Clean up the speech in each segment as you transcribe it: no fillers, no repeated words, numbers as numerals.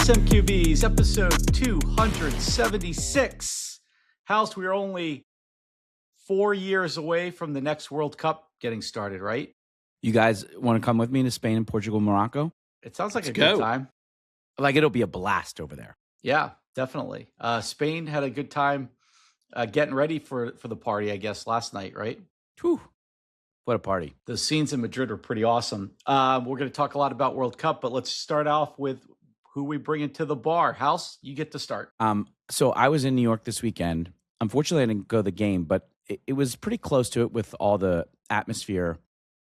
SMQBs, episode 276. House, we are only 4 years away from the next World Cup getting started, right? You guys want to come with me to Spain and Portugal, Morocco? It sounds like good time. Like, it'll be a blast over there. Yeah, definitely. Spain had a good time getting ready for the party, I guess, last night, right? Whew. What a party. The scenes in Madrid are pretty awesome. We're going to talk a lot about World Cup, but let's start off with who we bring into the bar. House, you get to start. So I was in New York this weekend. Unfortunately, I didn't go to the game, but it was pretty close to it with all the atmosphere.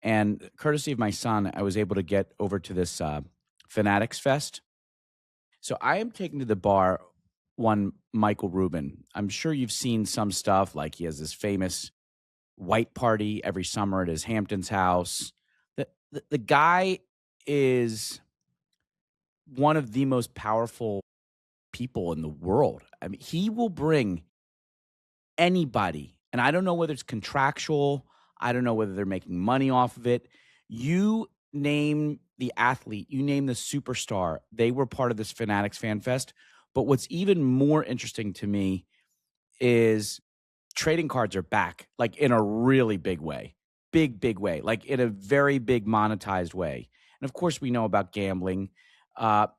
And courtesy of my son, I was able to get over to this Fanatics Fest. So I am taking to the bar one Michael Rubin. I'm sure you've seen some stuff, like he has this famous white party every summer at his Hamptons house. The guy is one of the most powerful people in the world. I mean, he will bring anybody, and I don't know whether it's contractual, I don't know whether they're making money off of it. You name the athlete, you name the superstar, they were part of this Fanatics Fan Fest. But what's even more interesting to me is trading cards are back, like in a really big way, big way, like in a very big monetized way. And of course, we know about gambling. The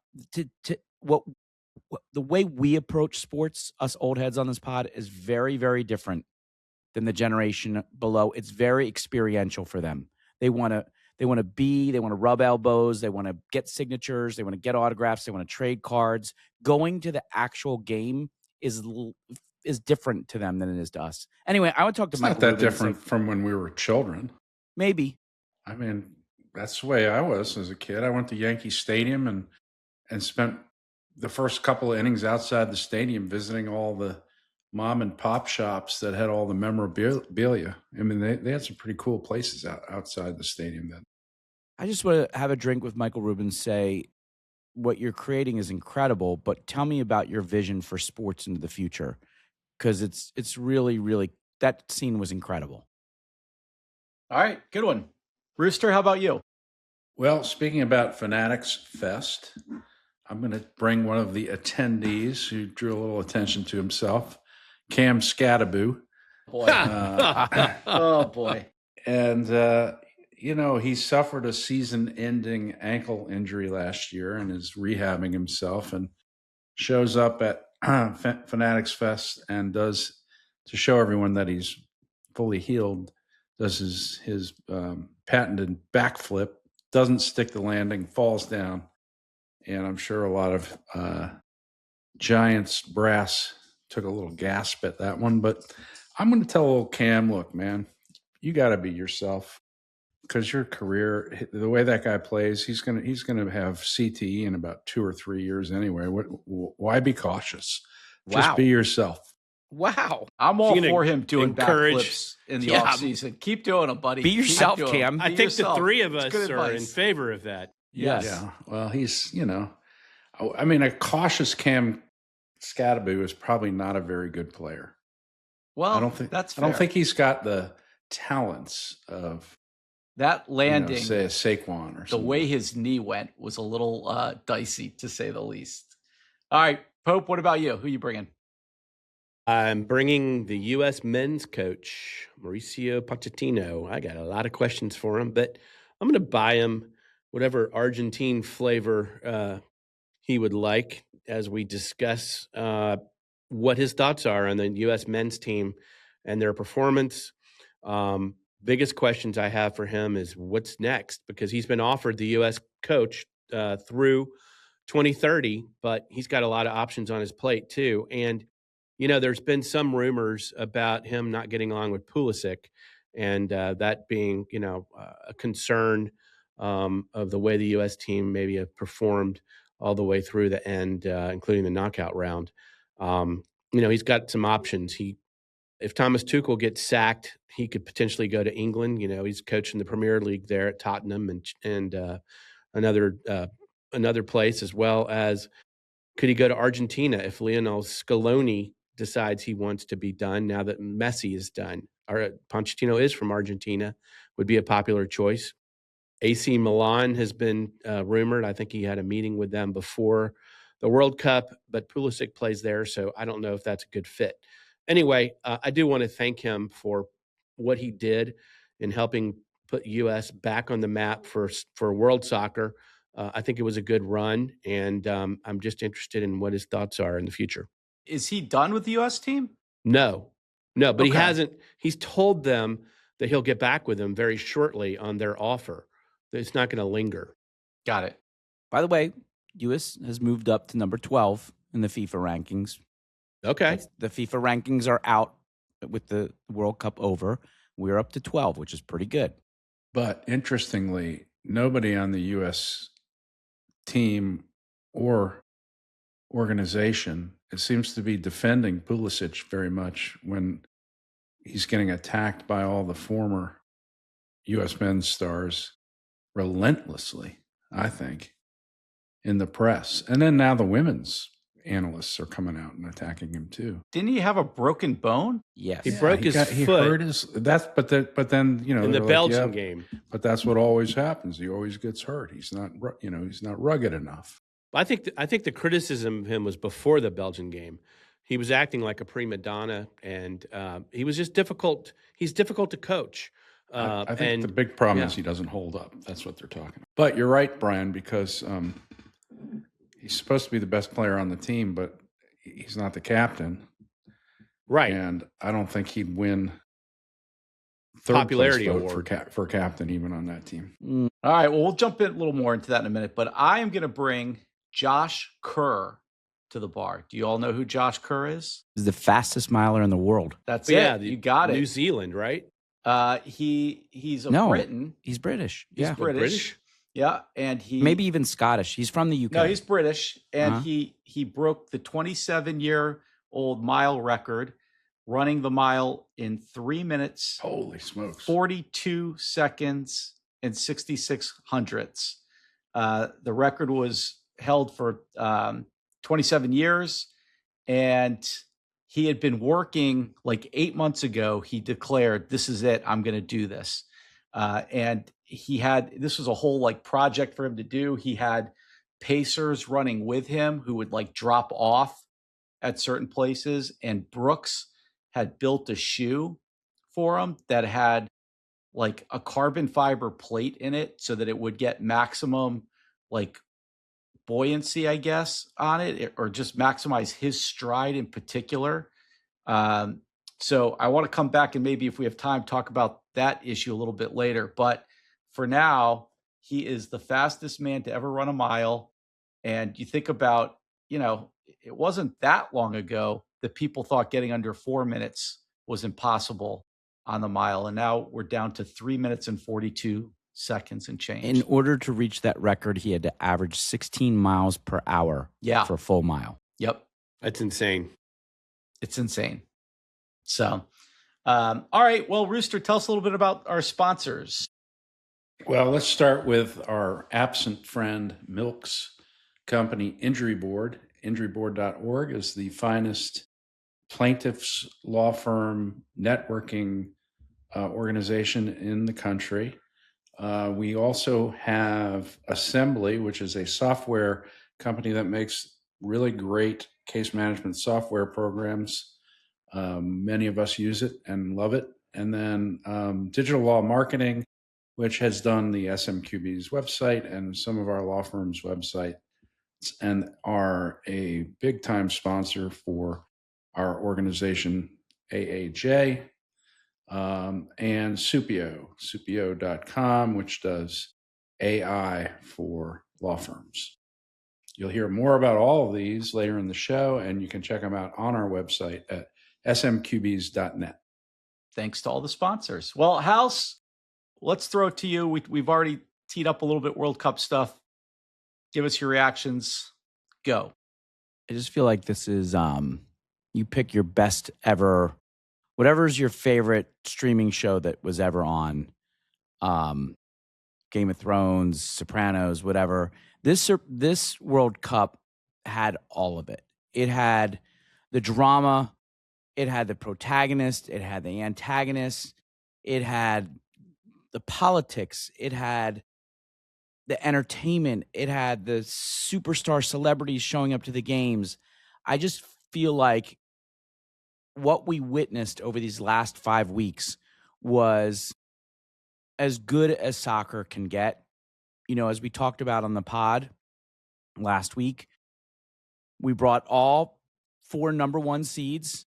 way we approach sports, us old heads on this pod, is very, very different than the generation below. It's very experiential for them. They want to rub elbows, they want to get signatures, they want to get autographs, they want to trade cards. Going to the actual game is different to them than it is to us. Anyway, I would talk to Michael. It's not that different from when we were children. Maybe. I mean, that's the way I was as a kid. I went to Yankee Stadium and spent the first couple of innings outside the stadium visiting all the mom and pop shops that had all the memorabilia. I mean, they had some pretty cool places outside the stadium then. I just want to have a drink with Michael Rubin, say, what you're creating is incredible, but tell me about your vision for sports into the future, because it's really, really, that scene was incredible. All right, good one. Rooster, how about you? Well, speaking about Fanatics Fest, I'm going to bring one of the attendees who drew a little attention to himself, Cam Scattaboo. Boy. Oh, boy. And, he suffered a season-ending ankle injury last year and is rehabbing himself and shows up at Fanatics Fest and does, to show everyone that he's fully healed, does his patented backflip, doesn't stick the landing, falls down. And I'm sure a lot of Giants brass took a little gasp at that one. But I'm going to tell old Cam, look, man, you got to be yourself, because your career, the way that guy plays, he's going to have CTE in about 2 or 3 years anyway. Why be cautious? Wow. Just be yourself. Wow. I'm all for him doing backflips in the offseason. Keep doing them, buddy. Be yourself, Cam. I think the three of us are in favor of that. Yes. Yeah. Well, he's, I mean, a cautious Cam Scattaboo is probably not a very good player. Well, I don't think he's got the talents of that landing. Say a Saquon or something. The way his knee went was a little dicey, to say the least. All right, Pope, what about you? Who you bringing? I'm bringing the U.S. men's coach, Mauricio Pochettino. I got a lot of questions for him, but I'm going to buy him whatever Argentine flavor he would like as we discuss what his thoughts are on the U.S. men's team and their performance. Biggest questions I have for him is what's next, because he's been offered the U.S. coach through 2030, but he's got a lot of options on his plate too. And, there's been some rumors about him not getting along with Pulisic, and that being, a concern of the way the U.S. team maybe have performed all the way through the end, including the knockout round. He's got some options. If Thomas Tuchel gets sacked, he could potentially go to England. He's coaching the Premier League there at Tottenham and another place, as well as could he go to Argentina if Lionel Scaloni decides he wants to be done now that Messi is done. Pochettino is from Argentina, would be a popular choice. AC Milan has been rumored. I think he had a meeting with them before the World Cup, but Pulisic plays there, so I don't know if that's a good fit. Anyway, I do want to thank him for what he did in helping put U.S. back on the map for world soccer. I think it was a good run, and I'm just interested in what his thoughts are in the future. Is he done with the U.S. team? No, but he Okay. hasn't. He's told them that he'll get back with them very shortly on their offer. It's not going to linger. Got it. By the way, U.S. has moved up to number 12 in the FIFA rankings. Okay. The FIFA rankings are out with the World Cup over. We're up to 12, which is pretty good. But interestingly, nobody on the U.S. team or organization, it seems to be defending Pulisic very much when he's getting attacked by all the former U.S. men's stars relentlessly, I think, in the press. And then now the women's analysts are coming out and attacking him too. Didn't he have a broken bone? Yes. He broke his foot. He hurt his. But then in the Belgian game. But that's what always happens. He always gets hurt. He's not rugged enough. I think the criticism of him was before the Belgian game. He was acting like a prima donna, and he was just difficult. He's difficult to coach. I think the big problem is he doesn't hold up. That's what they're talking about. But you're right, Brian, because he's supposed to be the best player on the team, but he's not the captain. Right. And I don't think he'd win third popularity place vote award for captain even on that team. All right. Well, we'll jump in a little more into that in a minute, but I am going to bring Josh Kerr to the bar. Do you all know who Josh Kerr is? He's the fastest miler in the world. That's Yeah, it. You got it. New Zealand, right? He's a Briton. He's British. He's Yeah. British. Yeah, and he Maybe even Scottish. He's from the UK. No, he's British, and Uh-huh. he broke the 27-year-old mile record, running the mile in 3 minutes, Holy smokes. 42 seconds, and 66 hundredths. The record was held for 27 years, and he had been working like 8 months ago. He declared, "This is it. I'm going to do this." And this was a whole like project for him to do. He had pacers running with him who would like drop off at certain places. And Brooks had built a shoe for him that had like a carbon fiber plate in it so that it would get maximum like buoyancy, I guess, on it, or just maximize his stride in particular. So I want to come back and maybe if we have time, talk about that issue a little bit later. But for now, he is the fastest man to ever run a mile. And you think about, it wasn't that long ago that people thought getting under 4 minutes was impossible on the mile. And now we're down to 3 minutes and 42 seconds and change. In order to reach that record, he had to average 16 miles per hour for a full mile. Yep. That's insane. It's insane. So, all right. Well, Rooster, tell us a little bit about our sponsors. Well, let's start with our absent friend, Milk's company, Injury Board. Injuryboard.org is the finest plaintiffs' law firm networking organization in the country. We also have Assembly, which is a software company that makes really great case management software programs. Many of us use it and love it. And then Digital Law Marketing, which has done the SMQBs website and some of our law firms' websites and are a big-time sponsor for our organization, AAJ, and Supio.com, which does AI for law firms. You'll hear more about all of these later in the show, and you can check them out on our website at smqbs.net. Thanks to all the sponsors. Well, House, let's throw it to you. We've already teed up a little bit World Cup stuff. Give us your reactions. Go. I just feel like this is you pick your best ever, whatever's your favorite streaming show that was ever on, Game of Thrones, Sopranos, whatever. This World Cup had all of it. It had the drama, it had the protagonist, it had the antagonist, it had the politics, it had the entertainment. It had the superstar celebrities showing up to the games. I just feel like what we witnessed over these last 5 weeks was as good as soccer can get. You know, as we talked about on the pod last week, we brought all 4 number 1 seeds.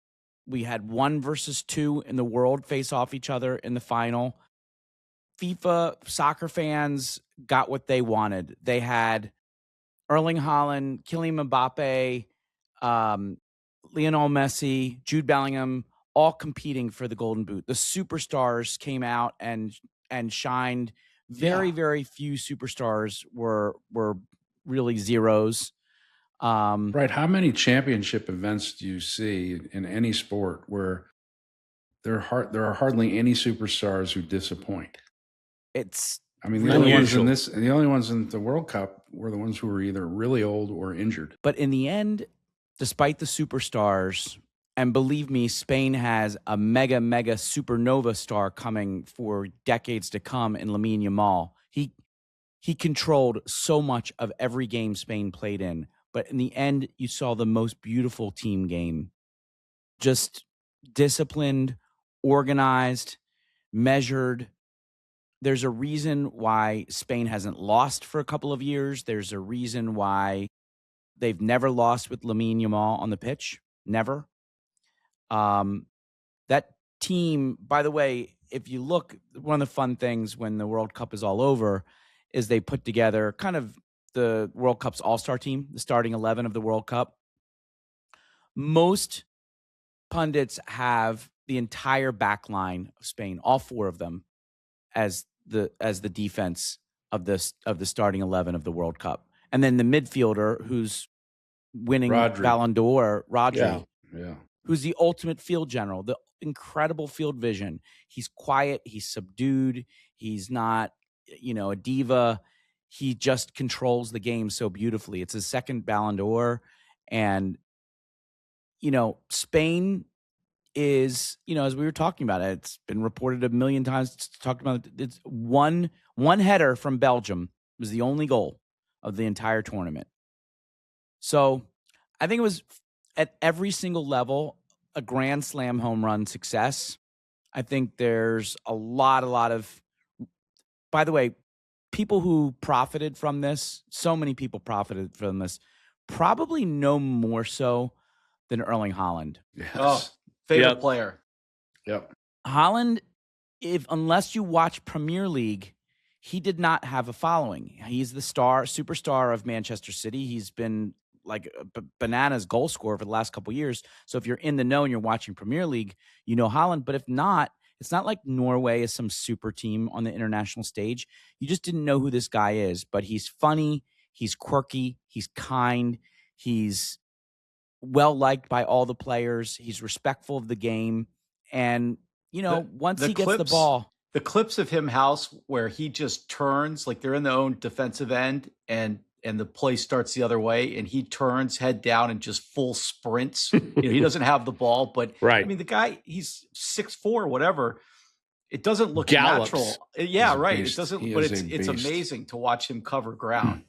We had 1 versus 2 in the world face off each other in the final. FIFA soccer fans got what they wanted. They had Erling Haaland, Kylian Mbappe, Lionel Messi, Jude Bellingham, all competing for the Golden Boot. The superstars came out and shined. Very few superstars were really zeros. Right. How many championship events do you see in any sport where there are hardly any superstars who disappoint? It's I mean, the only ones in the World Cup were the ones who were either really old or injured. But in the end, despite the superstars, and believe me, Spain has a mega supernova star coming for decades to come in Lamine Yamal. He controlled so much of every game Spain played in. But in the end, you saw the most beautiful team game. Just disciplined, organized, measured. There's a reason why Spain hasn't lost for a couple of years. There's a reason why they've never lost with Lamine Yamal on the pitch. Never. That team, by the way, if you look, one of the fun things when the World Cup is all over is they put together kind of the World Cup's all-star team, the starting 11 of the World Cup. Most pundits have the entire back line of Spain, all 4 of them, as the defense of the starting 11 of the World Cup. And then the midfielder who's winning Ballon d'Or, Rodri, who's the ultimate field general, the incredible field vision. He's quiet, he's subdued, he's not, a diva. He just controls the game so beautifully. It's his second Ballon d'Or. And, Spain is, as we were talking about it, it's been reported a million times, talked about it. It's one header from Belgium was the only goal of the entire tournament. So I think it was at every single level a Grand Slam home run success. I think there's a lot of, by the way, people who profited from this, so many people profited from this, probably no more so than Erling Haaland. Yes. Oh, favorite player. Yep. Haaland, unless you watch Premier League, he did not have a following. He's the superstar of Manchester City. He's been like a bananas goal scorer for the last couple of years. So if you're in the know and you're watching Premier League, you know Haaland. But if not, it's not like Norway is some super team on the international stage. You just didn't know who this guy is. But he's funny. He's quirky. He's kind. He's well-liked by all the players. He's respectful of the game. And, once he gets the ball. The clips of him, House, where he just turns, like they're in their own defensive end and the play starts the other way and he turns head down and just full sprints. He doesn't have the ball, but right. I mean, the guy, he's 6'4", whatever. It doesn't look Gallops. Natural. Yeah, right. Beast. It doesn't, He but is a it's beast. amazing to watch him cover ground.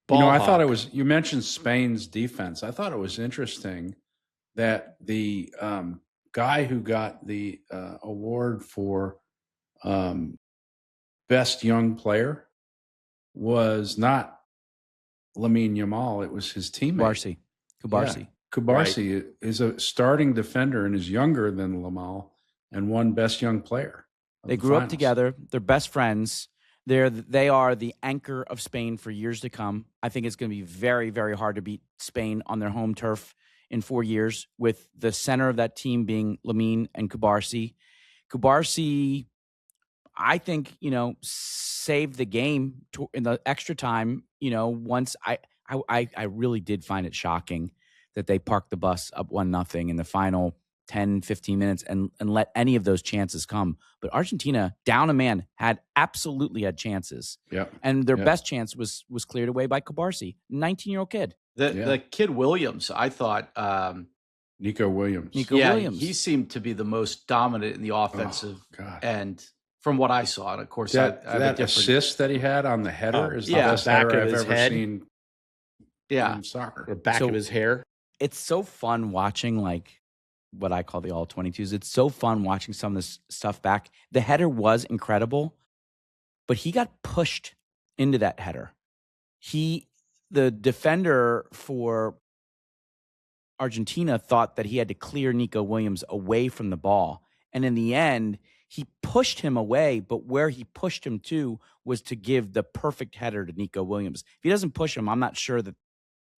I thought it was, you mentioned Spain's defense. I thought it was interesting that the guy who got the award for best young player was not Lamine Yamal. It was his teammate. Cubarsi. Yeah. Cubarsi is a starting defender and is younger than Yamal and won best young player. They grew up together. They're best friends. They are the anchor of Spain for years to come. I think it's going to be very, very hard to beat Spain on their home turf in 4 years, with the center of that team being Lamine and Cubarsi. Cubarsi, I think, saved the game in the extra time. Once I really did find it shocking that they parked the bus up 1-0 in the final 10, 15 minutes and let any of those chances come. But Argentina, down a man, absolutely had chances. Yeah. And their best chance was cleared away by Cubarsi, 19-year-old kid. The kid Williams, I thought. Nico Williams. Williams. He seemed to be the most dominant in the offensive end from what I saw. And of course, That I have a different assist that he had on the header is the yeah. best Back header of I've his ever head. seen in soccer. Or back So- of his hair. It's so fun watching like what I call the all 22s. It's so fun watching some of this stuff back. The header was incredible, but he got pushed into that header. The defender for Argentina thought that he had to clear Nico Williams away from the ball. And in the end, he pushed him away, but where he pushed him to was to give the perfect header to Nico Williams. If he doesn't push him, I'm not sure that,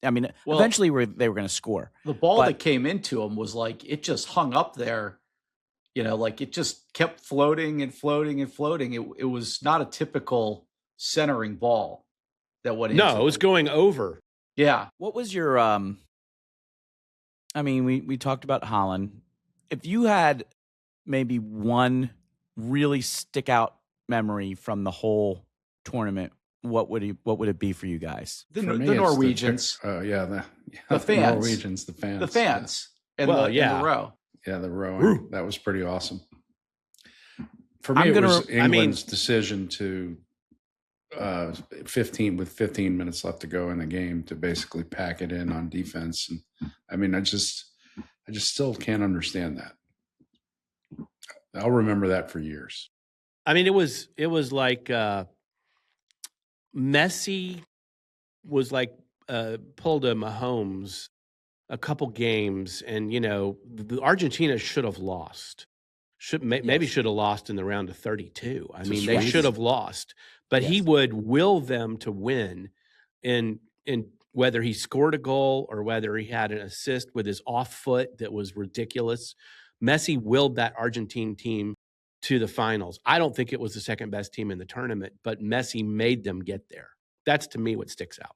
eventually they were going to score. The ball that came into him was like, it just hung up there, like it just kept floating and floating and floating. It was not a typical centering ball that went into. No, it was going over. Yeah. What was your, we talked about Holland. If you had maybe one really stick out memory from the whole tournament, what would it be for you guys? The For me, it's Norwegians. The fans. Norwegians, the fans. The fans. And Well, the yeah. row. Yeah, the rowing. Woo. That was pretty awesome. For me, I'm it gonna- was England's decision to 15 minutes left to go in the game to basically pack it in on defense. And I just still can't understand that. I'll remember that for years. It was like Messi was like pulled a Mahomes a couple games, and the Argentina should have lost. Maybe should have lost in the round of 32. They should have lost, but he would will them to win in whether he scored a goal or whether he had an assist with his off foot that was ridiculous. Messi willed that Argentine team to the finals. I don't think it was the second best team in the tournament, but Messi made them get there. That's to me what sticks out.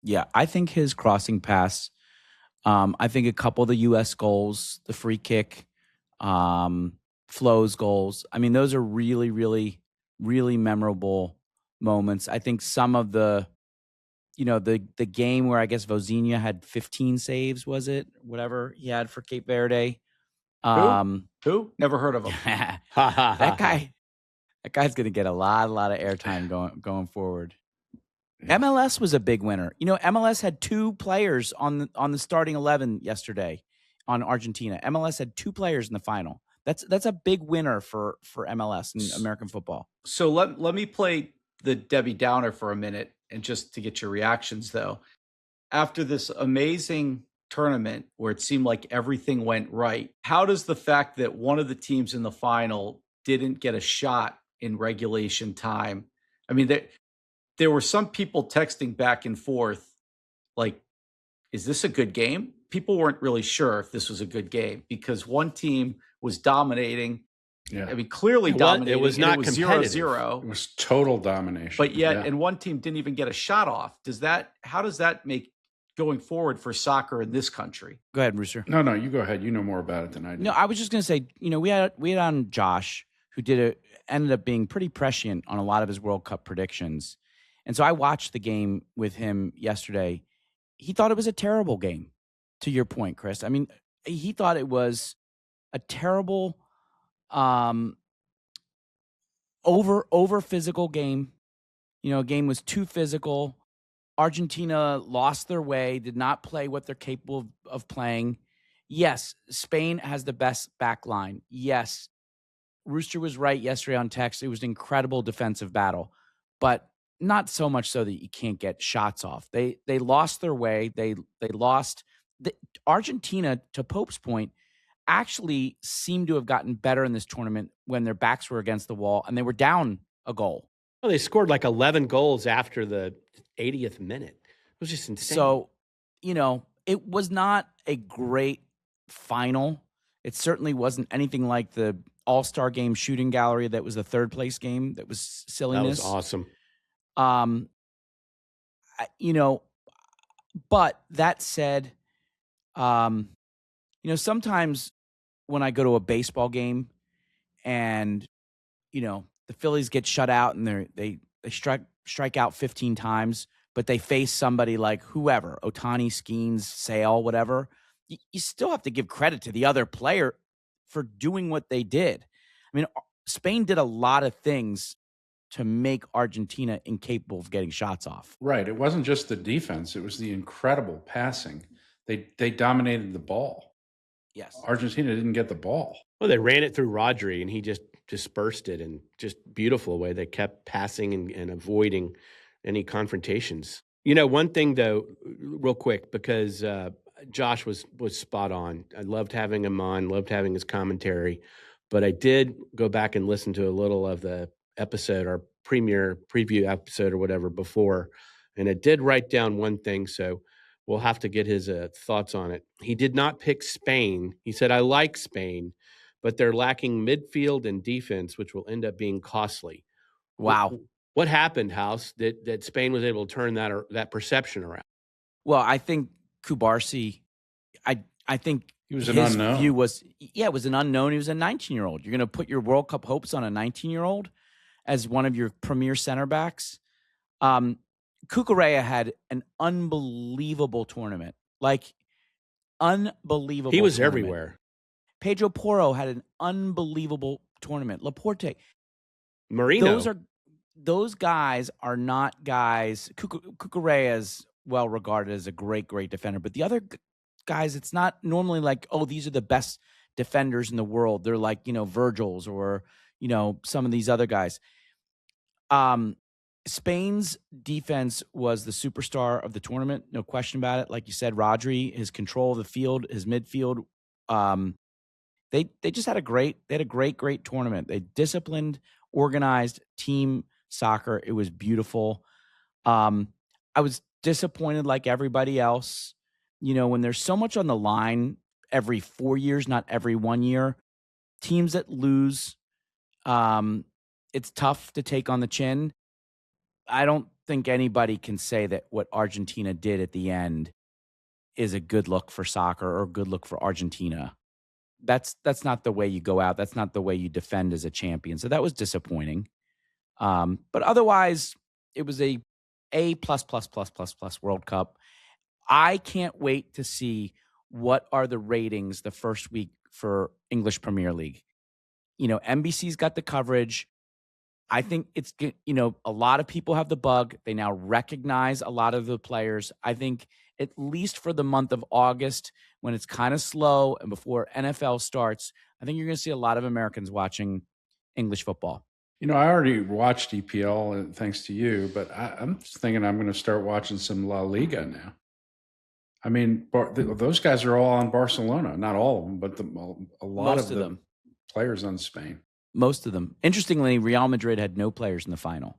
Yeah, I think his crossing pass, I think a couple of the U.S. goals, the free kick, Flo's goals. Those are really, really, really memorable moments. I think some of the game where I guess Vozinha had 15 saves, was it? Whatever he had for Cape Verde. Who? Never heard of him. that guy's going to get a lot of airtime going forward. Yeah. MLS was a big winner. MLS had two players on the starting 11 yesterday on Argentina. MLS had two players in the final. That's a big winner for MLS and American football. So let me play the Debbie Downer for a minute, and just to get your reactions though. After this amazing tournament where it seemed like everything went right, how does the fact that one of the teams in the final didn't get a shot in regulation time? There were some people texting back and forth like, is this a good game? People weren't really sure if this was a good game because one team was dominating. Yeah. Clearly dominating. It was not competitive. 0-0. It was total domination. But yet, and one team didn't even get a shot off. How does that make going forward for soccer in this country? Go ahead, Rooster. No, you go ahead. You know more about it than I do. No, I was just going to say, we had on Josh, who ended up being pretty prescient on a lot of his World Cup predictions. And so I watched the game with him yesterday. He thought it was a terrible game, to your point, Chris. He thought it was a terrible, over physical game. A game was too physical. Argentina lost their way, did not play what they're capable of playing. Yes, Spain has the best back line. Yes, Rooster was right yesterday on text. It was an incredible defensive battle, but not so much so that you can't get shots off. They lost their way. They lost. Argentina, to Pope's point, actually seemed to have gotten better in this tournament when their backs were against the wall and they were down a goal. Well, they scored like 11 goals after the 80th minute. It was just insane. So, it was not a great final. It certainly wasn't anything like the All-Star Game shooting gallery that was the third place game. That was silliness. That was awesome. But that said, sometimes when I go to a baseball game and, the Phillies get shut out and they strike out 15 times, but they face somebody like whoever, Ohtani, Skeens, Sale, whatever, you still have to give credit to the other player for doing what they did. Spain did a lot of things to make Argentina incapable of getting shots off. Right. It wasn't just the defense. It was the incredible passing. They dominated the ball. Yes. Argentina didn't get the ball. Well, they ran it through Rodri, and he just dispersed it in just beautiful way. They kept passing and avoiding any confrontations. One thing, though, real quick, because Josh was spot on. I loved having him on, loved having his commentary. But I did go back and listen to a little of the episode, our premiere preview episode or whatever before, and I did write down one thing, so we'll have to get his thoughts on it. He did not pick Spain. He said, I like Spain, but they're lacking midfield and defense, which will end up being costly. Wow. What happened, House, that Spain was able to turn that perception around? Well, I think Cubarsi, I think He was an his unknown. view was, it was an unknown. He was a 19-year-old. You're going to put your World Cup hopes on a 19-year-old as one of your premier center backs. Cucurella had an unbelievable tournament. Like, unbelievable. He was tournament. everywhere. Pedro Porro had an unbelievable tournament. Laporte. Marino. Those guys are not guys. Cucurella is well regarded as a great defender, but the other guys, it's not normally like, oh, these are the best defenders in the world. They're like, Virgils or, some of these other guys. Spain's defense was the superstar of the tournament, no question about it. Like you said, Rodri, his control of the field, his midfield, they just had a great tournament. They disciplined, organized team soccer. It was beautiful. I was disappointed like everybody else. When there's so much on the line every 4 years, not every 1 year, teams that lose, it's tough to take on the chin. I don't think anybody can say that what Argentina did at the end is a good look for soccer or a good look for Argentina. That's not the way you go out. That's not the way you defend as a champion. So that was disappointing. But otherwise, it was a plus World Cup. I can't wait to see what are the ratings the first week for English Premier League. NBC's got the coverage. I think it's, a lot of people have the bug. They now recognize a lot of the players. I think at least for the month of August, when it's kind of slow and before NFL starts, I think you're going to see a lot of Americans watching English football. I already watched EPL thanks to you, but I'm thinking I'm going to start watching some La Liga now. I mean, those guys are all on Barcelona. Not all of them, but a lot Most of them players on Spain. Most of them. Interestingly, Real Madrid had no players in the final,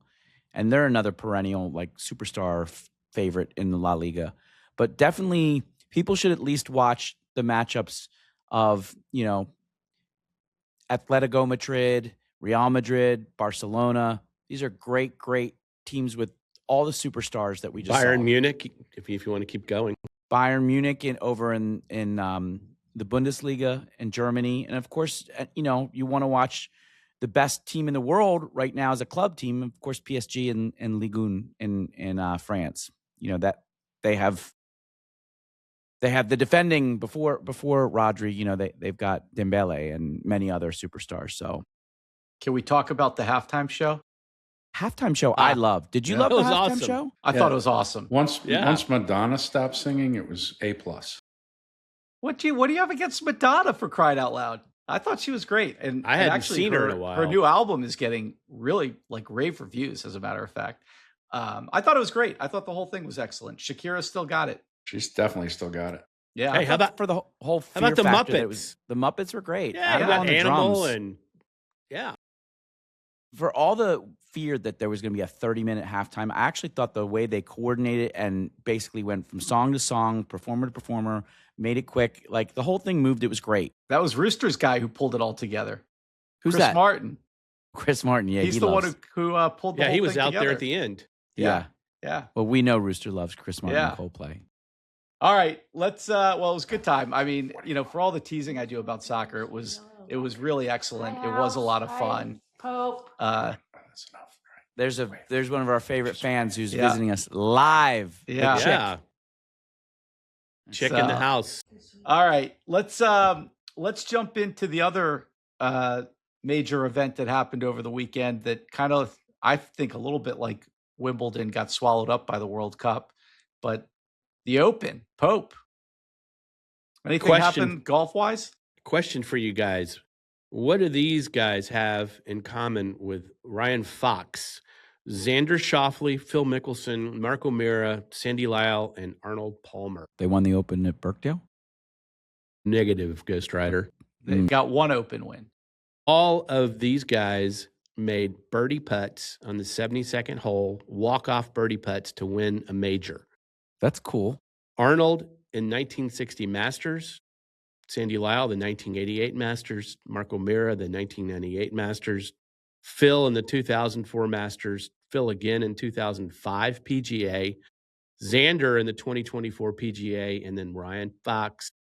and they're another perennial superstar favorite in the La Liga. But definitely, people should at least watch the matchups of Atletico Madrid, Real Madrid, Barcelona. These are great teams with all the superstars that we just Bayern saw. Munich, if you want to keep going. Bayern Munich over in the Bundesliga in Germany. And of course, you want to watch the best team in the world right now as a club team, of course, PSG and Ligue 1 in France. That they have the defending before Rodri, they've got Dembele and many other superstars. So Can we talk about the halftime show? Halftime show I loved. Did you love the It was halftime awesome. show? I thought it was awesome. Once Madonna stopped singing, it was A+. What do you have against Madonna, for crying out loud? I thought she was great, and I hadn't actually seen her in a while. Her new album is getting really rave reviews. As a matter of fact, I thought it was great. I thought the whole thing was excellent. Shakira still got it. She's definitely still got it. Yeah. Hey, how about for the whole? How about the factor that Muppets? The Muppets were great. Yeah, Animal about on the Animal drums. and yeah. For all the fear that there was going to be a 30-minute halftime, I actually thought the way they coordinated and basically went from song to song, performer to performer, made it quick. The whole thing moved. It was great. That was Rooster's guy who pulled it all together. Who's Chris that? Martin. Chris Martin. Yeah, He's he the loves. one who pulled the Yeah, whole he was thing out together. there at the end. Yeah. Yeah. Well, we know Rooster loves Chris Martin Yeah. and Coldplay. All right, let's. Well, it was a good time. I mean, for all the teasing I do about soccer, it was really excellent. It was a lot of fun. That's enough. Right? There's one of our favorite fans who's Yeah. visiting us live. The Yeah. Chick. Yeah. Chick in the house. All right, let's jump into the other major event that happened over the weekend that kind of, I think, a little bit like Wimbledon got swallowed up by the World Cup, but the Open, Pope. Anything happen golf-wise? Question for you guys. What do these guys have in common with Ryan Fox, Xander Schauffele, Phil Mickelson, Marco Mira, Sandy Lyle, and Arnold Palmer? They won the Open at Birkdale? Negative, Ghost Rider. They've got one Open win. All of these guys made birdie putts on the 72nd hole, walk-off birdie putts to win a major. That's cool. Arnold in 1960 Masters, Sandy Lyle, the 1988 Masters, Marco Mira, the 1998 Masters, Phil in the 2004 Masters, Phil again in 2005 PGA, Xander in the 2024 PGA, and then Ryan Fox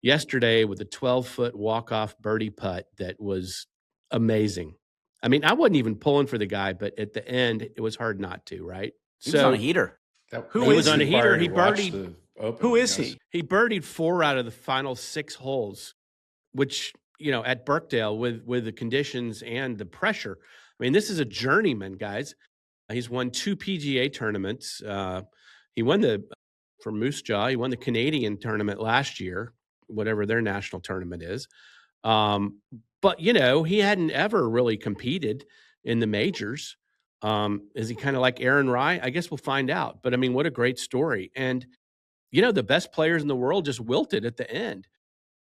yesterday with a 12-foot walk-off birdie putt that was amazing. I mean, I wasn't even pulling for the guy, but at the end, it was hard not to, right? He was on a heater. He was on a heater. He birdied. Who is he? He birdied 4 out of the final 6 holes, which, at Birkdale with the conditions and the pressure. I mean, this is a journeyman, guys. He's won 2 PGA tournaments. He won for Moose Jaw. He won the Canadian tournament last year, whatever their national tournament is. But, he hadn't ever really competed in the majors. Is he kind of like Aaron Rai? I guess we'll find out. But, I mean, what a great story. And, the best players in the world just wilted at the end.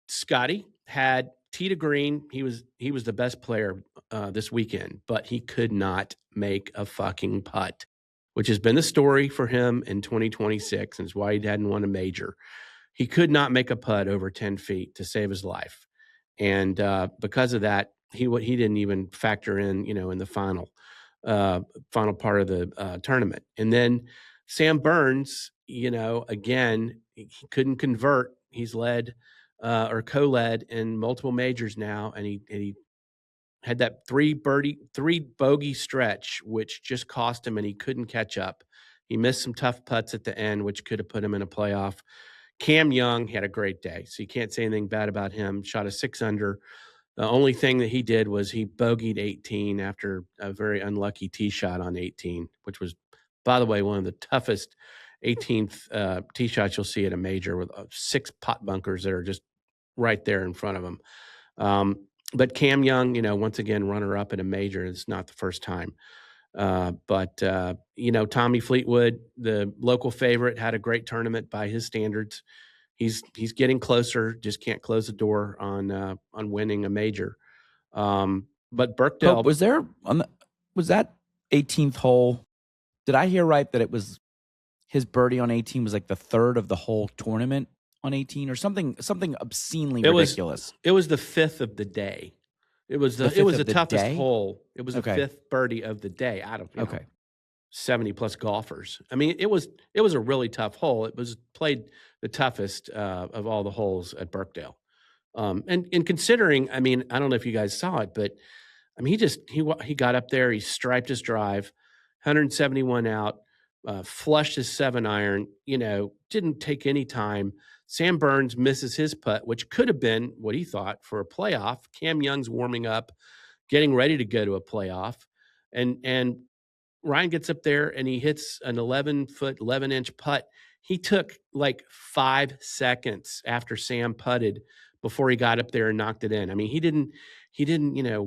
Scottie had tee to green. He was the best player this weekend, but he could not make a fucking putt, which has been the story for him in 2026 and is why he hadn't won a major. He could not make a putt over 10 feet to save his life. And because of that, he didn't even factor in, in the final part of the tournament. And then Sam Burns, again, he couldn't convert. He's led or co-led in multiple majors now, and he had that 3 bogey stretch, which just cost him, and he couldn't catch up. He missed some tough putts at the end, which could have put him in a playoff. Cam Young had a great day, so you can't say anything bad about him. Shot a 6 under. The only thing that he did was he bogeyed 18 after a very unlucky tee shot on 18, which was, by the way, one of the toughest 18th tee shots you'll see at a major, with 6 pot bunkers that are just right there in front of him. But Cam Young, once again, runner-up at a major. It's not the first time. But Tommy Fleetwood, the local favorite, had a great tournament by his standards. He's getting closer, just can't close the door on winning a major. But Birkdale, Pope, was that 18th hole? Did I hear right that it was his birdie on 18 was like the 3rd of the whole tournament on 18 or something obscenely ridiculous? It was the 5th of the day. It was the toughest hole. It was the 5th birdie of the day out of 70 plus golfers. I mean, it was a really tough hole. It was played the toughest of all the holes at Birkdale. And considering, I mean, I don't know if you guys saw it, but I mean, he got up there, he striped his drive, 171 out, flushed his 7-iron, didn't take any time. Sam Burns misses his putt, which could have been what he thought for a playoff. Cam Young's warming up, getting ready to go to a playoff. And Ryan gets up there and he hits an 11-foot, 11-inch putt. He took like 5 seconds after Sam putted before he got up there and knocked it in. I mean, he didn't,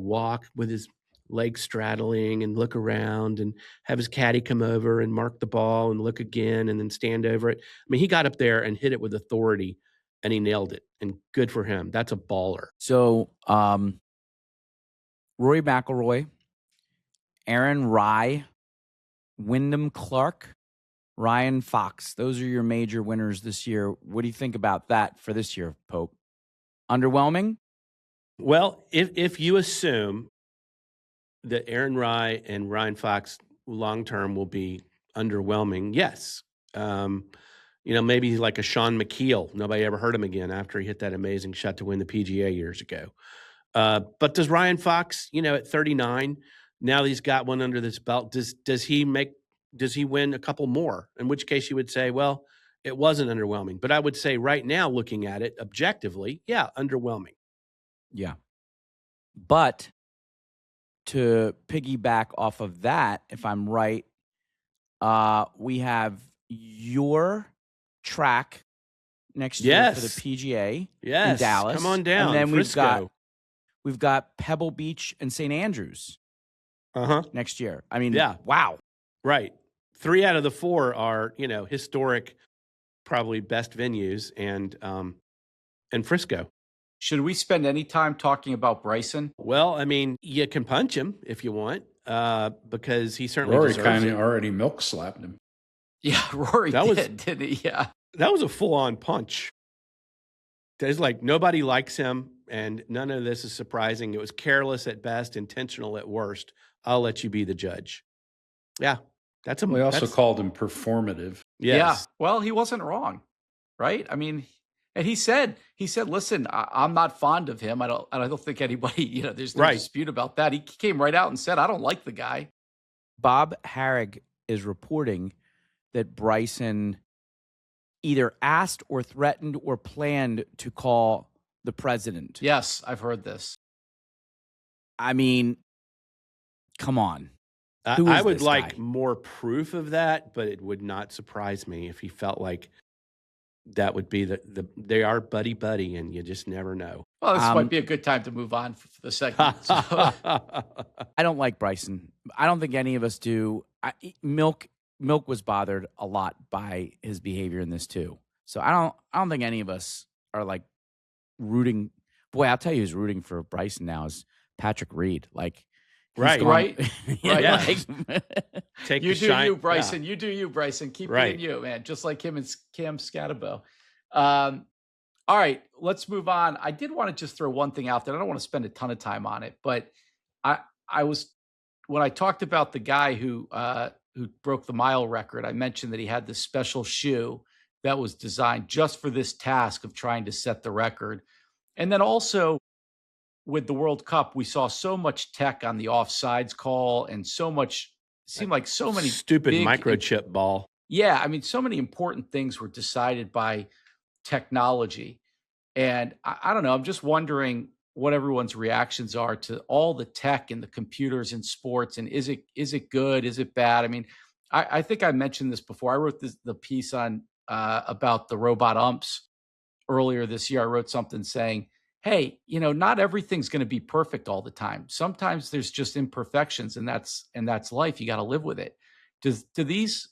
walk with his legs straddling and look around and have his caddy come over and mark the ball and look again and then stand over it. I mean, he got up there and hit it with authority and he nailed it. And good for him. That's a baller. So, Rory McIlroy, Aaron Rai, Wyndham Clark, Ryan Fox. Those are your major winners this year. What do you think about that for this year, Pope? Underwhelming? Well, if you assume that Aaron Rai and Ryan Fox long-term will be underwhelming, yes. Maybe like a Sean McKeel. Nobody ever heard him again after he hit that amazing shot to win the PGA years ago. But does Ryan Fox, at 39, now that he's got one under this belt, does he win a couple more? In which case you would say, well, it wasn't underwhelming. But I would say right now, looking at it objectively, yeah, underwhelming. Yeah. But to piggyback off of that, if I'm right, we have your track next year for the PGA in Dallas. Come on down. And then Frisco. we've got Pebble Beach and St. Andrews next year. I mean, wow. Right. 3 out of the 4 are, historic, probably best venues, and Frisco. Should we spend any time talking about Bryson? Well, I mean, you can punch him if you want, because he certainly Rory deserves kind it. of already milk slapped him. Yeah, Rory didn't he? Yeah. That was a full-on punch. There's like nobody likes him, and none of this is surprising. It was careless at best, intentional at worst. I'll let you be the judge. Yeah, We also called him performative. Yes. Yeah. Well, he wasn't wrong, right? I mean, and he said, listen, I'm not fond of him. I don't think anybody, there's no dispute about that. He came right out and said, I don't like the guy. Bob Harrig is reporting that Bryson either asked or threatened or planned to call the president. Yes, I've heard this. I mean, come on. I would like more proof of that, but it would not surprise me if he felt like that would be they are buddy, and you just never know. Well, this might be a good time to move on for the segment. So. I don't like Bryson. I don't think any of us do. Milk was bothered a lot by his behavior in this too. So I don't think any of us are like rooting. Boy, I'll tell you who's rooting for Bryson now is Patrick Reed. Like, right. Yeah. Take you the do shine. you, Bryson. Yeah. You do you, Bryson. Keep being you, man. Just like him and Cam Scatterbo. All right, let's move on. I did want to just throw one thing out there. I don't want to spend a ton of time on it, but I was when I talked about the guy who broke the mile record, I mentioned that he had this special shoe that was designed just for this task of trying to set the record. And then also with the World Cup, we saw so much tech on the offsides call and so much, seemed like so many stupid microchip ball. Yeah. I mean, so many important things were decided by technology. And I don't know, I'm just wondering what everyone's reactions are to all the tech and the computers in sports. And is it good? Is it bad? I mean, I think I mentioned this before. I wrote the piece on about the robot umps earlier this year. I wrote something saying, hey, not everything's going to be perfect all the time. Sometimes there's just imperfections, and that's life. You got to live with it. Do these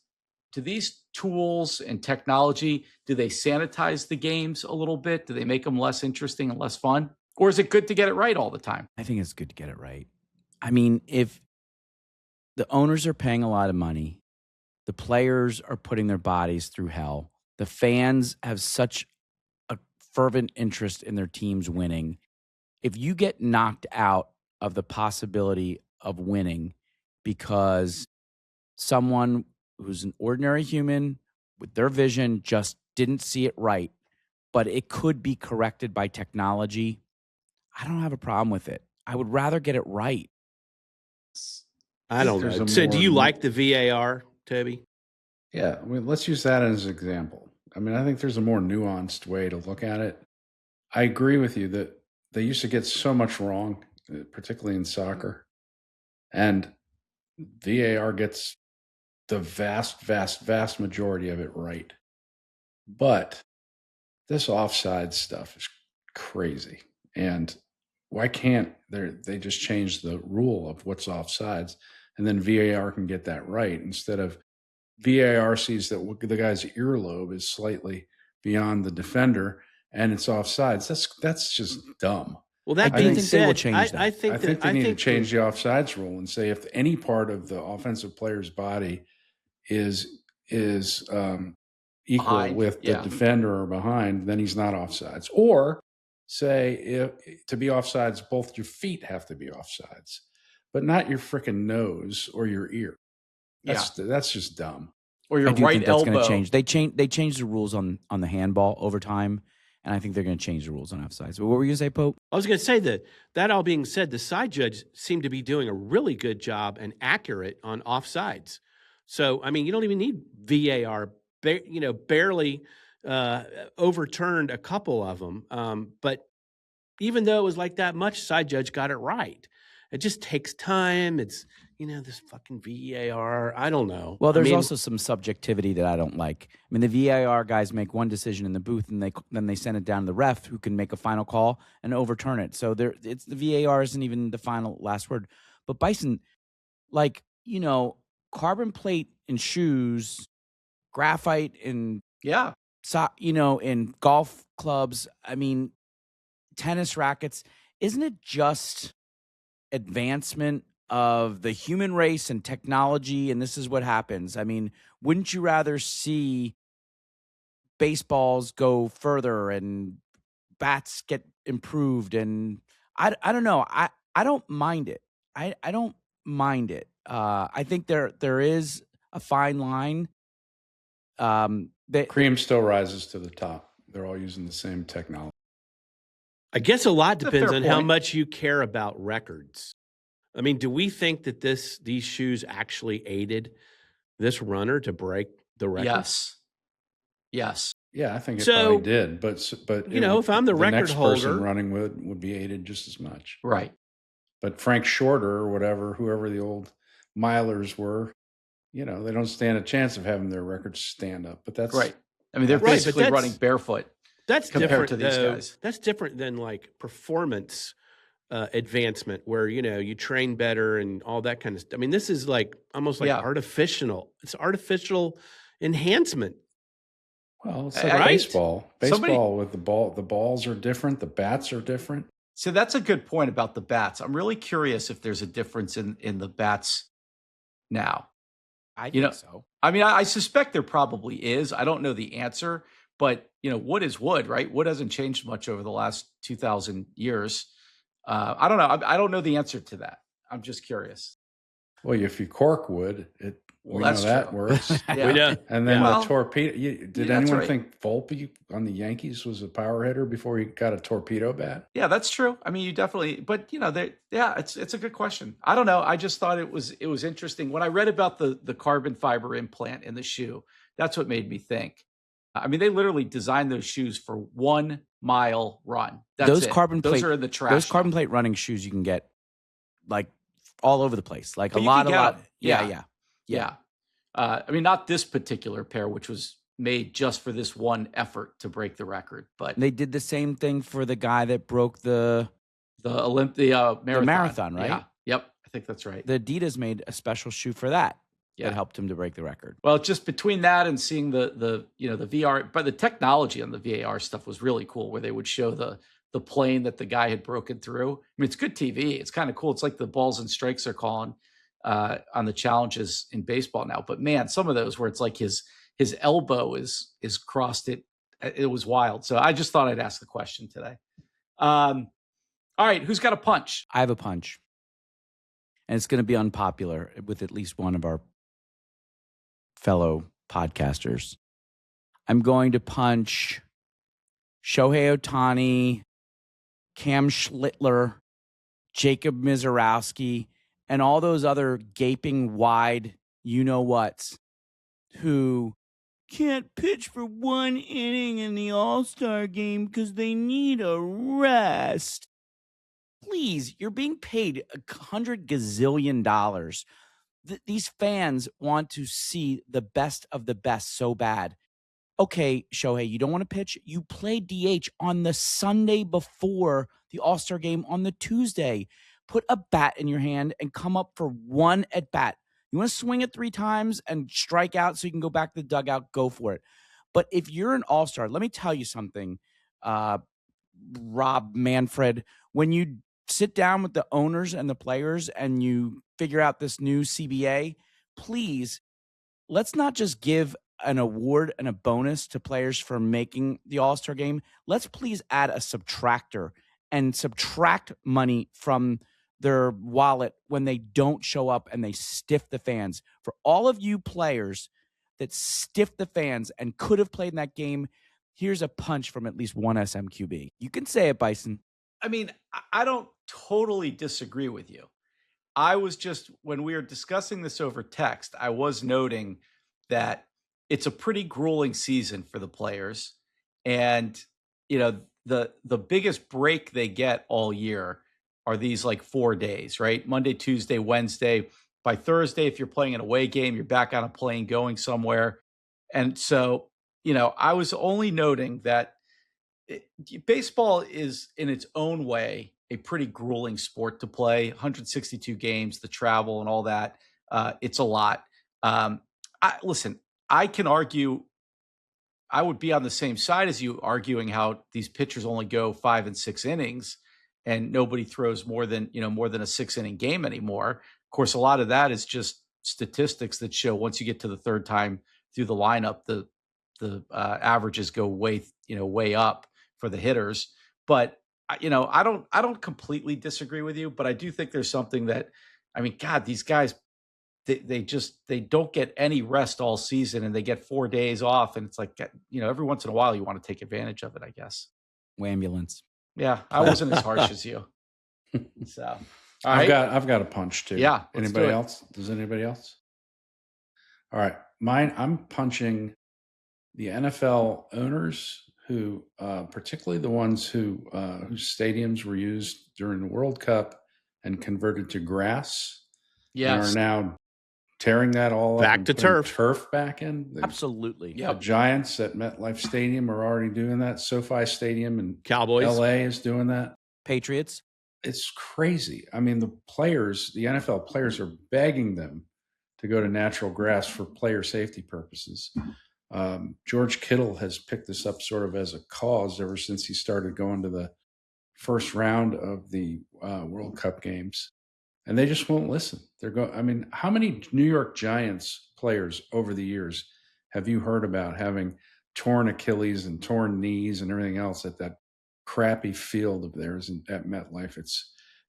tools and technology, do they sanitize the games a little bit? Do they make them less interesting and less fun? Or is it good to get it right all the time? I think it's good to get it right. I mean, if the owners are paying a lot of money, the players are putting their bodies through hell, the fans have such a fervent interest in their teams winning. If you get knocked out of the possibility of winning because someone who's an ordinary human with their vision just didn't see it right, but it could be corrected by technology, I don't have a problem with it. I would rather get it right. I don't know. So do you like the VAR, Toby? Yeah, I mean, let's use that as an example. I mean, I think there's a more nuanced way to look at it. I agree with you that they used to get so much wrong, particularly in soccer. And VAR gets the vast majority of it right. But this offside stuff is crazy. And why can't they just change the rule of what's offsides, and then VAR can get that right instead of VAR sees that the guy's earlobe is slightly beyond the defender and it's offsides. That's just dumb. Well, that being said, I think they need to change the offsides rule and say if any part of the offensive player's body is equal behind, with the defender or behind, then he's not offsides. Or say if to be offsides, both your feet have to be offsides, but not your freaking nose or your ear. That's just dumb. Or your right elbow. Going to change. They changed the rules on the handball over time, and I think they're going to change the rules on offsides. But what were you going to say, Pope? I was going to say that all being said, the side judge seemed to be doing a really good job and accurate on offsides. So, I mean, you don't even need VAR. Barely overturned a couple of them. But even though it was like that much, side judge got it right. It just takes time. It's, this fucking VAR. I don't know. Well, there's also some subjectivity that I don't like. I mean, the VAR guys make one decision in the booth, and then they send it down to the ref, who can make a final call and overturn it. So the VAR isn't even the final last word. But Bison, carbon plate in shoes, graphite in in golf clubs. I mean, tennis rackets. Isn't it just advancement of the human race and technology, and this is what happens? I mean, wouldn't you rather see baseballs go further and bats get improved? And I don't know. I don't mind it. I don't mind it. I think there is a fine line. Cream still rises to the top. They're all using the same technology. I guess a lot depends on how much you care about records. I mean, do we think that these shoes actually aided this runner to break the record? Yes. Yeah, I think it probably did. But if I'm the record next holder, person running would be aided just as much. Right. But Frank Shorter or whatever, whoever the old milers were, they don't stand a chance of having their records stand up. But that's right. I mean, they're basically running barefoot. That's compared different to these guys. That's different than like performance advancement, where you train better and all that kind of stuff. I mean, this is like almost like artificial. It's artificial enhancement. Well, it's like baseball. Baseball with the balls are different. The bats are different. So that's a good point about the bats. I'm really curious if there's a difference in the bats now. I think so. I mean, I suspect there probably is. I don't know the answer, but wood is wood, right? Wood hasn't changed much over the last 2,000 years. I don't know. I don't know the answer to that. I'm just curious. Well, if you cork wood, we know that works. Yeah. And then the torpedo. Did anyone think Volpe on the Yankees was a power hitter before he got a torpedo bat? Yeah, that's true. I mean, you definitely, but it's a good question. I don't know. I just thought it was interesting when I read about the carbon fiber implant in the shoe. That's what made me think. I mean, they literally designed those shoes for 1 mile run. Those are in the trash. Those carbon plate running shoes you can get like all over the place. Like a lot. Yeah. I mean, not this particular pair, which was made just for this one effort to break the record, but they did the same thing for the guy that broke the marathon, right? Yeah. Yep. I think that's right. The Adidas made a special shoe for that. That helped him to break the record. Well, just between that and seeing the VR, but the technology on the VAR stuff was really cool, where they would show the plane that the guy had broken through. I mean, it's good TV. It's kind of cool. It's like the balls and strikes they're calling on the challenges in baseball now. But man, some of those where it's like his elbow is crossed. It was wild. So I just thought I'd ask the question today. All right, who's got a punch? I have a punch, and it's going to be unpopular with at least one of our fellow podcasters. I'm going to punch Shohei Ohtani, Cam Schlittler, Jacob Mizorowski, and all those other gaping wide you-know-whats who can't pitch for 1 inning in the All-Star game because they need a rest. Please, you're being paid $100 gazillion. These fans want to see the best of the best so bad. Okay, Shohei, you don't want to pitch? You play DH on the Sunday before the All-Star game on the Tuesday. Put a bat in your hand and come up for 1 at bat. You want to swing it 3 times and strike out so you can go back to the dugout, go for it. But if you're an All-Star, let me tell you something, Rob Manfred, when you sit down with the owners and the players and you figure out this new CBA, please, let's not just give an award and a bonus to players for making the All-Star game. Let's please add a subtractor and subtract money from their wallet when they don't show up and they stiff the fans. For all of you players that stiff the fans and could have played in that game, here's a punch from at least one SMQB. You can say it, Bison. I mean, I don't totally disagree with you. I was just, when we were discussing this over text, I was noting that it's a pretty grueling season for the players. And, the biggest break they get all year are these like 4 days, right? Monday, Tuesday, Wednesday. By Thursday, if you're playing an away game, you're back on a plane going somewhere. And so, I was only noting that baseball is in its own way a pretty grueling sport to play. 162 games, the travel and all that. It's a lot. Listen, I can argue. I would be on the same side as you, arguing how these pitchers only go 5 and 6 innings, and nobody throws more than a 6-inning game anymore. Of course, a lot of that is just statistics that show once you get to the third time through the lineup, the averages go way up for the hitters. But I don't completely disagree with you, but I do think there's something that, God, these guys, they don't get any rest all season, and they get 4 days off, and it's like, every once in a while you want to take advantage of it, I guess. Ambulance. Yeah, I wasn't as harsh as you. So I've got a punch too. Yeah. Anybody else? Does anybody else? All right. I'm punching the NFL owners who, particularly the ones whose stadiums were used during the World Cup and converted to grass. Yes. And are now tearing that all up. Back to turf. Turf back in. Absolutely. The Giants at MetLife Stadium are already doing that. SoFi Stadium in Cowboys. LA is doing that. Patriots. It's crazy. the NFL players are begging them to go to natural grass for player safety purposes. George Kittle has picked this up sort of as a cause ever since he started going to the first round of the World Cup games. And they just won't listen. They're going. How many New York Giants players over the years have you heard about having torn Achilles and torn knees and everything else at that crappy field of theirs at MetLife?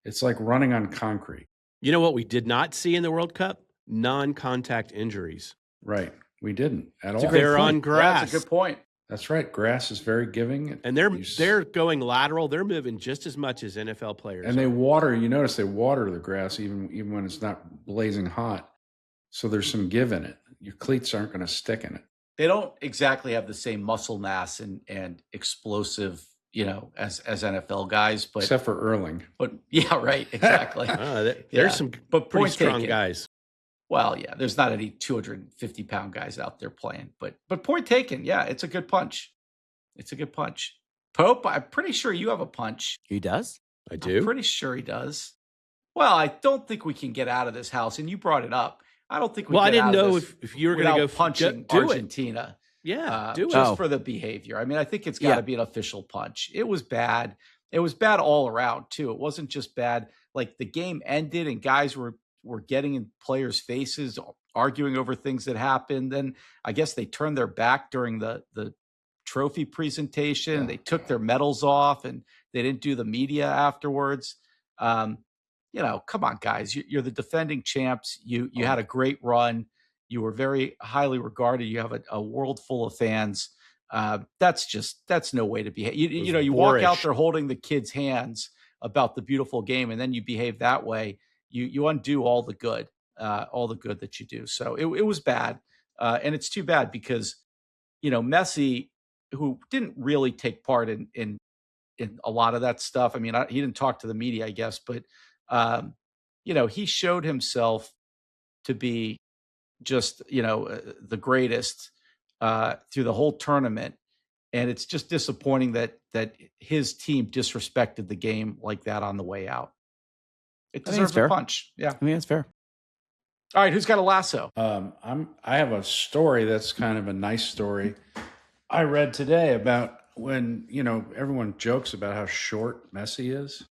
It's like running on concrete. You know what we did not see in the World Cup? Non-contact injuries. Right. We didn't at all. They're on grass. Yeah, that's a good point. That's right. Grass is very giving. And they're going lateral. They're moving just as much as NFL players. And they water, you notice they water the grass even when it's not blazing hot. So there's some give in it. Your cleats aren't going to stick in it. They don't exactly have the same muscle mass and explosive, as NFL guys, but except for Erling. But yeah, right, exactly. There's some pretty strong guys. Well, yeah, there's not any 250-pound guys out there playing, but point taken. Yeah, it's a good punch. It's a good punch. Pope, I'm pretty sure you have a punch. He does? I do. I'm pretty sure he does. Well, I don't think we can get out of this house, and you brought it up. I don't think we. Well, get I didn't out of know this if you were going to go punching do Argentina. Yeah, do it. Just for the behavior. I think it's got to be an official punch. It was bad. It was bad all around too. It wasn't just bad. Like the game ended and guys were getting in players' faces, arguing over things that happened. Then I guess they turned their back during the trophy presentation. They took their medals off and they didn't do the media afterwards. Come on, guys. You're the defending champs. You had a great run. You were very highly regarded. You have a world full of fans. That's no way to behave. You walk out there holding the kids' hands about the beautiful game, and then you behave that way. You undo all the good that you do. So it was bad. And it's too bad because, Messi, who didn't really take part in a lot of that stuff. He didn't talk to the media, I guess, but, he showed himself to be just, the greatest through the whole tournament. And it's just disappointing that his team disrespected the game like that on the way out. It deserves a punch. Yeah. That's fair. All right. Who's got a lasso? I have a story that's kind of a nice story. I read today about when, everyone jokes about how short Messi is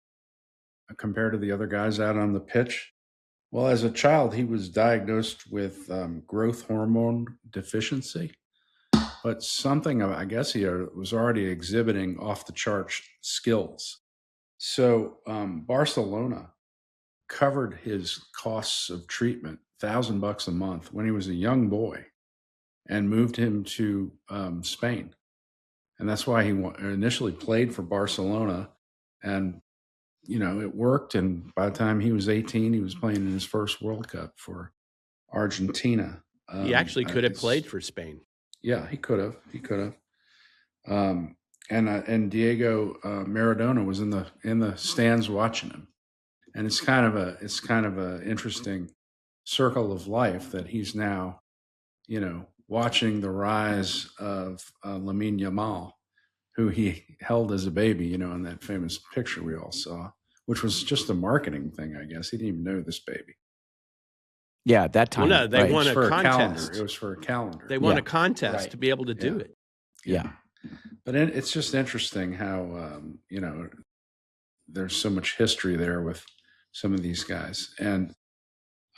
compared to the other guys out on the pitch. Well, as a child, he was diagnosed with growth hormone deficiency, but something, I guess he was already exhibiting off the chart skills. So Barcelona covered his costs of treatment, $1,000 a month, when he was a young boy, and moved him to Spain. And that's why he initially played for Barcelona. And, it worked. And by the time he was 18, he was playing in his first World Cup for Argentina. He actually could have played for Spain. Yeah, he could have. And Diego Maradona was in the stands watching him. And it's kind of a interesting circle of life that he's now, watching the rise of Lamine Yamal, who he held as a baby, in that famous picture we all saw, which was just a marketing thing, I guess. He didn't even know this baby. Yeah, at that time. Well, no, they won a contest. Calendar. It was for a calendar. They won a contest to be able to do it. Yeah. But it's just interesting how, there's so much history there with some of these guys. And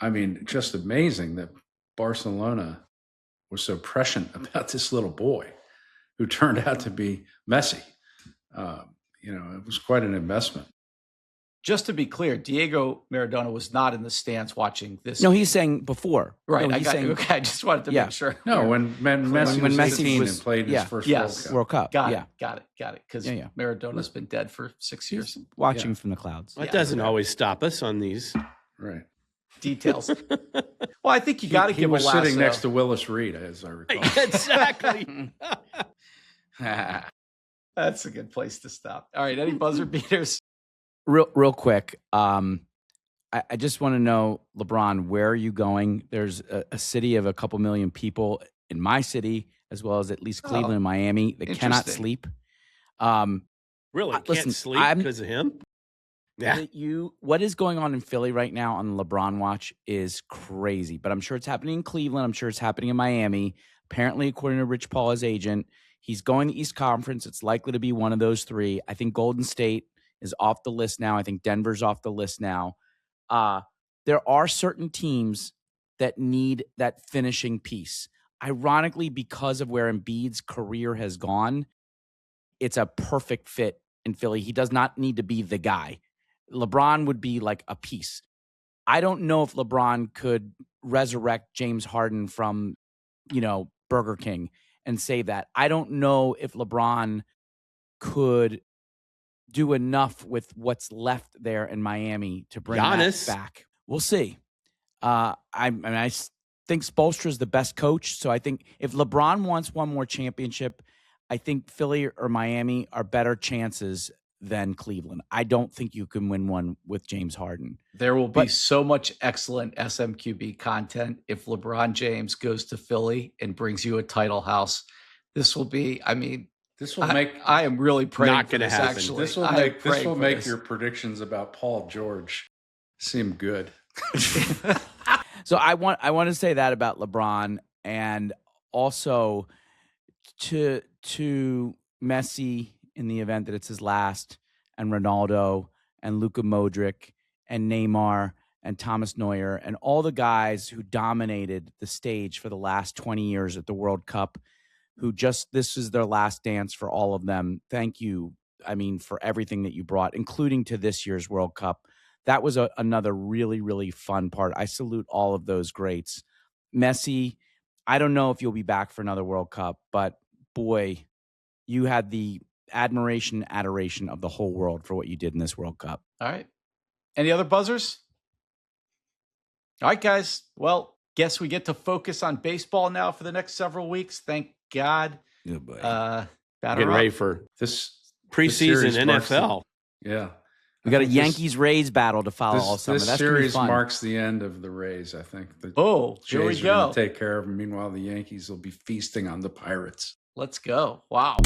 I mean, just amazing that Barcelona was so prescient about this little boy who turned out to be Messi. It was quite an investment. Just to be clear, Diego Maradona was not in the stands watching this. No, he's saying before. Right. No, I just wanted to make sure. No, when Messi was Messi 18 was- and played his first World Cup. Got it. Because Yeah. Maradona's been dead for 6 years. Watching from the clouds. That doesn't always stop us on these. Right. Details. Well, I think you got to He give was a lasso. sitting next to Willis Reed, as I recall. Exactly. That's a good place to stop. All right. Any buzzer beaters? Real quick. I just want to know, LeBron, where are you going? There's a city of a couple million people in my city, as well as at least Cleveland and Miami that cannot sleep. Really? Listen, Can't sleep because of him? Yeah. What is going on in Philly right now on the LeBron watch is crazy, but I'm sure it's happening in Cleveland. I'm sure it's happening in Miami. Apparently, according to Rich Paul, his agent, he's going to East Conference. It's likely to be one of those three. I think Golden State is off the list now. I think Denver's off the list now. There are certain teams that need that finishing piece. Ironically, because of where Embiid's career has gone, it's a perfect fit in Philly. He does not need to be the guy. LeBron would be like a piece. I don't know if LeBron could resurrect James Harden from, Burger King and say that. I don't know if LeBron could do enough with what's left there in Miami to bring Giannis that back. We'll see. I think Spoelstra is the best coach. So I think if LeBron wants one more championship, I think Philly or Miami are better chances than Cleveland. I don't think you can win one with James Harden. There will be so much excellent SMQB content if LeBron James goes to Philly and brings you a title house. This will be, this will make. I am really praying Not for gonna this, happen. actually. This will make your predictions about Paul George seem good. So I want to say that about LeBron, and also to Messi in the event that it's his last, and Ronaldo and Luka Modric and Neymar and Thomas Neuer and all the guys who dominated the stage for the last 20 years at the World Cup, who this is their last dance for all of them. Thank you, for everything that you brought, including to this year's World Cup. That was another really, really fun part. I salute all of those greats. Messi, I don't know if you'll be back for another World Cup, but boy, you had the adoration of the whole world for what you did in this World Cup. All right. Any other buzzers? All right, guys. Well, guess we get to focus on baseball now for the next several weeks. Thank God. Oh boy. Getting ready for This preseason series marks NFL. Yeah. We got a Yankees-Rays battle to follow all summer. This That's gonna be series fun. marks the end of the Rays, I think. The Here we Jays are go. going to take care of them. Meanwhile, the Yankees will be feasting on the Pirates. Let's go. Wow.